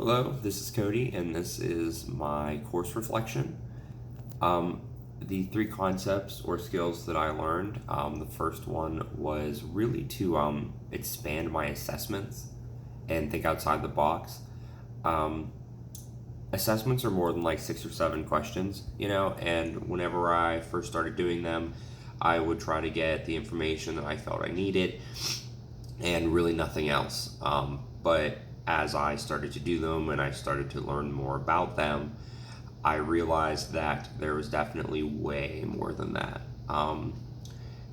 Hello, this is Cody, and this is my course reflection. The three concepts or skills that I learned, the first one was really to expand my assessments and think outside the box. Um, Assessments are more than like 6 or 7 questions, and whenever I first started doing them, I would try to get the information that I felt I needed and really nothing else. But as I started to do them and I started to learn more about them, I realized that there was definitely way more than that.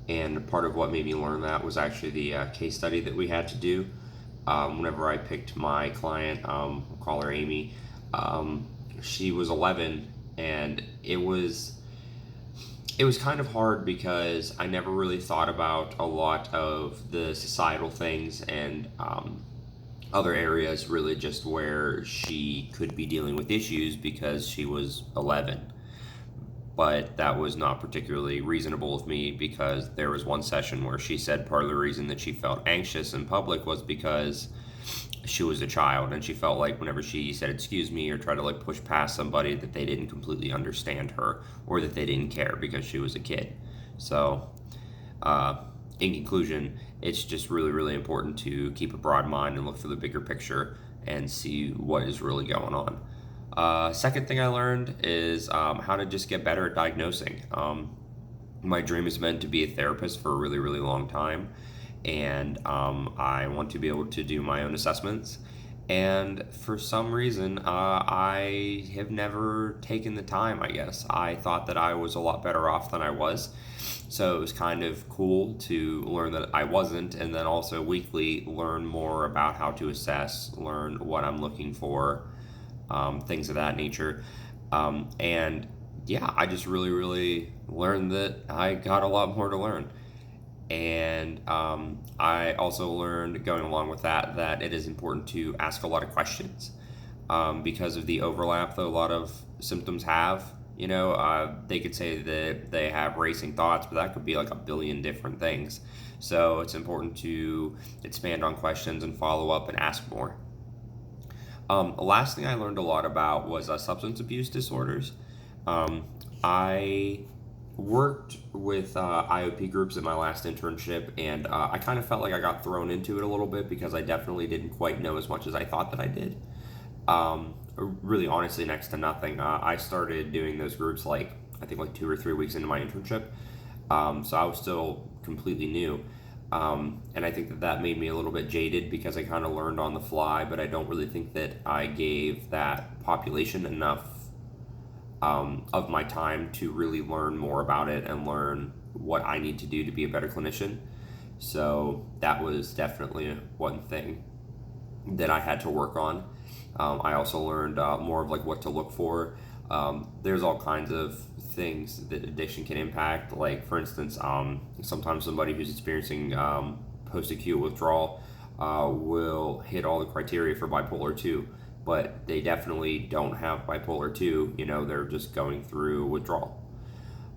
And part of what made me learn that was actually the case study that we had to do. Whenever I picked my client, we'll call her Amy, um, she was 11, and it was kind of hard because I never really thought about a lot of the societal things and other areas, really just where she could be dealing with issues because she was 11. But that was not particularly reasonable of me because there was one session where she said part of the reason that she felt anxious in public was because she was a child and she felt like whenever she said excuse me or tried to like push past somebody that they didn't completely understand her or that they didn't care because she was a kid. So uh, in conclusion, it's just really, really important to keep a broad mind and look for the bigger picture and see what is really going on. Second thing I learned is how to just get better at diagnosing. My dream is meant to be a therapist for a really, really long time, and I want to be able to do my own assessments. And for some reason, I have never taken the time, I guess. I thought that I was a lot better off than I was. So it was kind of cool to learn that I wasn't, and then also weekly learn more about how to assess, learn what I'm looking for, things of that nature. And yeah, I just really, really learned that I got a lot more to learn. And I also learned going along with that that it is important to ask a lot of questions because of the overlap that a lot of symptoms have. They could say that they have racing thoughts, but that could be like a billion different things. So it's important to expand on questions and follow up and ask more. The last thing I learned a lot about was substance abuse disorders. I worked with IOP groups in my last internship, and I kind of felt like I got thrown into it a little bit because I definitely didn't quite know as much as I thought that I did. Really, honestly, next to nothing. I started doing those groups I think like 2 or 3 weeks into my internship, so I was still completely new. And I think that made me a little bit jaded because I kind of learned on the fly, but I don't really think that I gave that population enough of my time to really learn more about it and learn what I need to do to be a better clinician. So that was definitely one thing that I had to work on. I also learned more of like what to look for. There's all kinds of things that addiction can impact. Like for instance, sometimes somebody who's experiencing post-acute withdrawal will hit all the criteria for bipolar 2, but they definitely don't have bipolar 2. They're just going through withdrawal.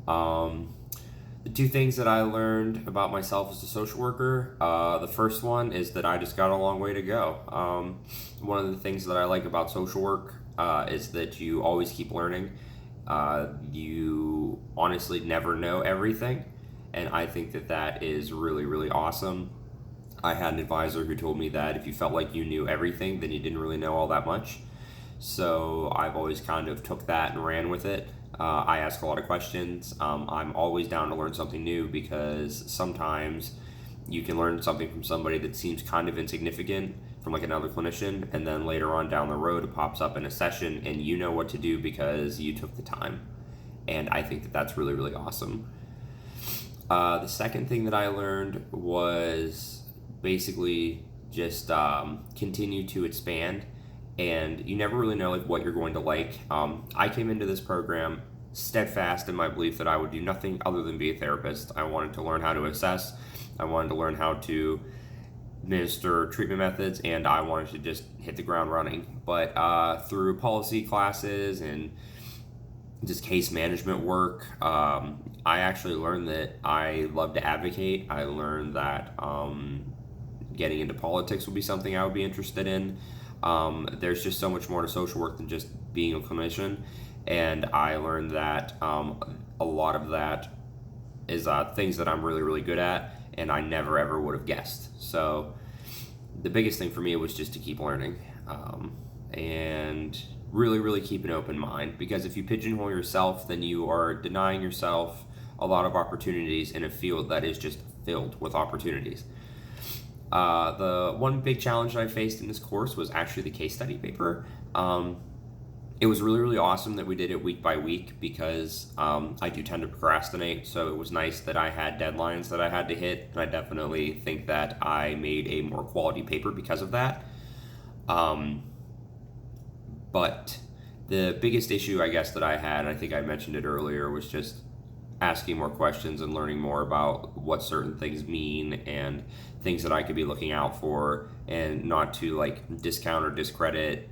The two things that I learned about myself as a social worker, the first one is that I just got a long way to go. One of the things that I like about social work is that you always keep learning. You honestly never know everything, and I think that is really, really awesome. I had an advisor who told me that if you felt like you knew everything, then you didn't really know all that much. So I've always kind of took that and ran with it. I ask a lot of questions. I'm always down to learn something new because sometimes you can learn something from somebody that seems kind of insignificant from like another clinician, and then later on down the road it pops up in a session and you know what to do because you took the time. And I think that that's really, really awesome. The second thing that I learned was basically just continue to expand, and you never really know like what you're going to like. I came into this program steadfast in my belief that I would do nothing other than be a therapist. I wanted to learn how to assess. I wanted to learn how to administer treatment methods, and I wanted to just hit the ground running. But through policy classes and just case management work, I actually learned that I love to advocate. I learned that getting into politics would be something I would be interested in. There's just so much more to social work than just being a clinician, and I learned that a lot of that is things that I'm really, really good at, and I never ever would have guessed. So the biggest thing for me was just to keep learning, and really, really keep an open mind, because if you pigeonhole yourself, then you are denying yourself a lot of opportunities in a field that is just filled with opportunities. The one big challenge that I faced in this course was actually the case study paper. It was really, really awesome that we did it week by week, because I do tend to procrastinate, so it was nice that I had deadlines that I had to hit, and I definitely think that I made a more quality paper because of that. But the biggest issue, I guess, that I had, and I think I mentioned it earlier, was just asking more questions and learning more about what certain things mean and things that I could be looking out for, and not to like discount or discredit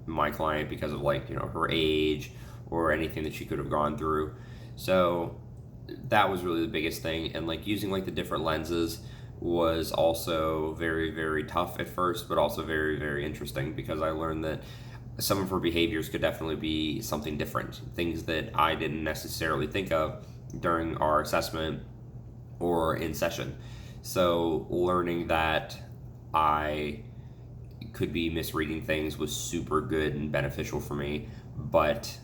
my client because of like, her age or anything that she could have gone through. So that was really the biggest thing. And like using like the different lenses was also very, very tough at first, but also very, very interesting, because I learned that some of her behaviors could definitely be something different, things that I didn't necessarily think of during our assessment or in session. So learning that I could be misreading things was super good and beneficial for me, but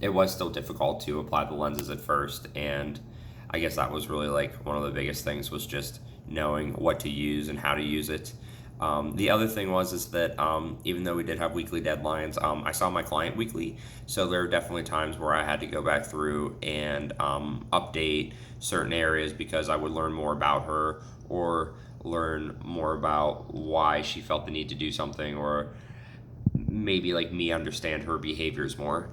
it was still difficult to apply the lenses at first, and I guess that was really like one of the biggest things, was just knowing what to use and how to use it. The other thing is that even though we did have weekly deadlines, I saw my client weekly, so there were definitely times where I had to go back through and update certain areas, because I would learn more about her, or learn more about why she felt the need to do something, or maybe like me understand her behaviors more.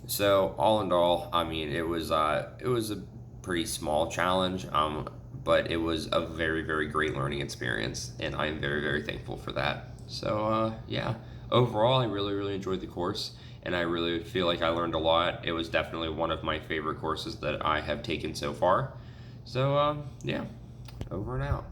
So all in all, I mean, it was a pretty small challenge, but it was a very, very great learning experience, and I am very, very thankful for that. So yeah, overall, I really, really enjoyed the course, and I really feel like I learned a lot. It was definitely one of my favorite courses that I have taken so far. So yeah, over and out.